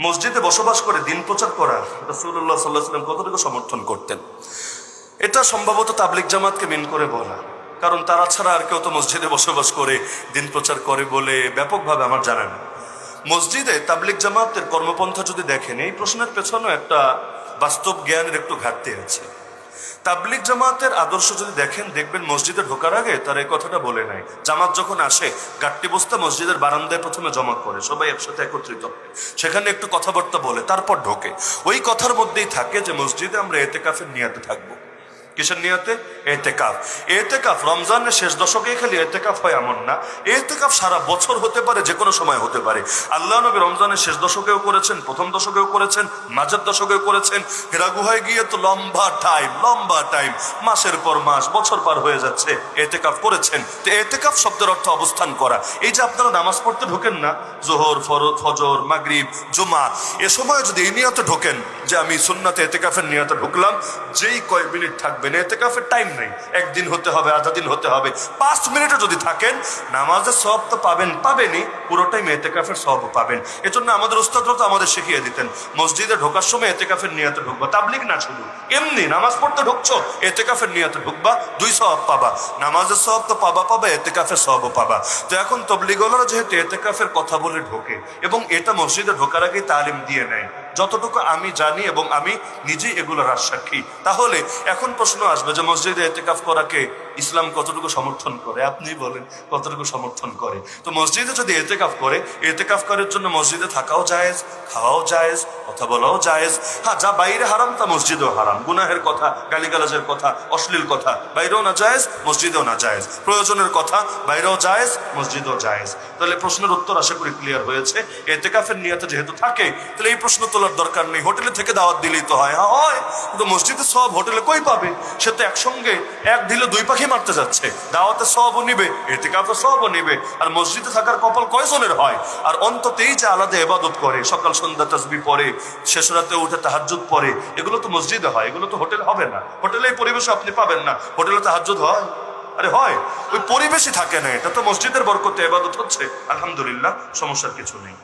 মসজিদে বসবাস করে দিন প্রচার করা রাসূলুল্লাহ সাল্লাল্লাহু আলাইহি ওয়াসাল্লাম কতটুকু সমর্থন করতেন? এটা সম্ভবত তাবলিগ জামাতকে মিন করে বলা, কারণ তারা ছাড়া আর কেউ তো মসজিদে বসবাস করে দিন প্রচার করে বলে ব্যাপকভাবে আমার জানা নেই। মসজিদে তাবলিগ জামাতের কর্মপন্থা যদি দেখেন, এই প্রশ্নের পেছনেও একটা বাস্তব জ্ঞানের একটু ঘাটতি আছে। তাবলিগ জামাতের আদর্শ যদি দেখেন, দেখবেন মসজিদে ঢোকার আগে তারা এই কথাটা বলে নাই। জামাত যখন আসে গাট্টি বস্তা মসজিদের বারান্দায় প্রথমে জমা করে, সবাই একসাথে একত্রিত হয়, সেখানে একটু কথাবার্তা বলে তারপর ঢোকে। ওই কথার মধ্যেই থাকে যে মসজিদে আমরা এতেকাফের নিয়াতে থাকবো। কিসের নিয়তে? এতেকাফ। এতেকাফ রমজানের শেষ দশকে খালি এতেকাফ হয় এমন না, এতেকাফ সারা বছর হতে পারে, যে কোনো সময় হতে পারে। আল্লাহ নবী রমজানের শেষ দশকেও করেছেন, প্রথম দশকেও করেছেন, মাঝের দশকেও করেছেন। হেরা গুহায় গিয়ে তো লম্বা টাইম, মাসের পর মাস, বছর পার হয়ে যাচ্ছে, এতেকাফ করেছেন। তো এতেকাফ শব্দের অর্থ অবস্থান করা। এই যে আপনারা নামাজ পড়তে ঢোকেন না, জোহর, ফজর, মাগরিব, জুমা, এ সময় যদি এই নিয়তে ঢোকেন যে আমি সুন্নাতে এতেকাফের নিয়তে ঢুকলাম, যেই কয় মিনিট থাকবেন, এতেকাফের টাইম নেই, একদিন হতে হবে, আধা দিন হতে হবে, 5 মিনিটও যদি থাকেন, নামাজের সওয়াব তো পাবেনই, পুরো টাইম এতেকাফের সওয়াব পাবেন। এজন্য আমাদের উস্তাদরা তো আমাদের শিখিয়ে দিতেন, মসজিদে ঢোকার সময় এতেকাফের নিয়তে ঢুকবা। তাবলিগ না, শুধু এমনি নামাজ পড়তে ঢুকছো, এতেকাফের নিয়তে ঢুকবা, 2 সওয়াব পাবা, নামাজের সওয়াব তো পাবা, এতেকাফের সওয়াবও পাবা। তো এখন তাবলিগওয়ালারা যেহেতু এতেকাফের কথা বলে ঢোকে এবং এটা মসজিদে ঢোকার আগেই তালিম দিয়ে নেয়, যতটুকু আমি জানি এবং আমি নিজেই এগুলো রাজসাক্ষী, তাহলে এখন প্রশ্ন আসবে যে মসজিদে এতেকাফ করাকে ইসলাম কতটুকু সমর্থন করে? আপনি বলেন কতটুকু সমর্থন করে? তো মসজিদে যদি এতেকাফ করে, এতেকাফ করার জন্য মসজিদে থাকাও জায়েজ, খাওয়াও জায়েজ, কথা বলাও জায়েজ। হ্যাঁ, যা বাইরে হারাম তা মসজিদেও হারাম। গুনাহের কথা, গালিগালাজের কথা, অশ্লীল কথা বাইরেও না জায়েজ, মসজিদেও না জায়েজ। প্রয়োজনের কথা বাইরেও জায়েজ, মসজিদেও জায়েজ। তাহলে প্রশ্নের উত্তর আশা করি ক্লিয়ার হয়েছে। এতেকাফের নিয়তে যেহেতু থাকে, তাহলে এই প্রশ্ন তোলার দরকার নেই। হোটেলে থেকে দাওয়াত দিলেই তো হয়। হ্যাঁ হয়, কিন্তু মসজিদে সব হোটেলে কই পাবে? সে তো একসঙ্গে এক ঢিলে 2 পাখি মারতে যাচ্ছে। দাওয়াতে সওয়াবও নিবে, এতেকাফে সওয়াবও নিবে। আর মসজিদে থাকার কপাল কয়জনের হয়? আর অন্ততেই যে আলাদা ইবাদত করে, সকাল সন্ধ্যা তাসবিহ পড়ে, শেষ রাতে উঠে তাহাজ্জুদ পড়ে, এগুলো তো মসজিদে হয়, এগুলো তো হোটেল হবে না। হোটেলে এই পরিবেশে আপনি পাবেন না। হোটেলে তাহাজ্জুদ হয়? আরে হয়, ওই পরিবেশই থাকে না। এটা তো মসজিদের বরকতে ইবাদত হচ্ছে, আলহামদুলিল্লাহ, সমস্যার কিছু নেই।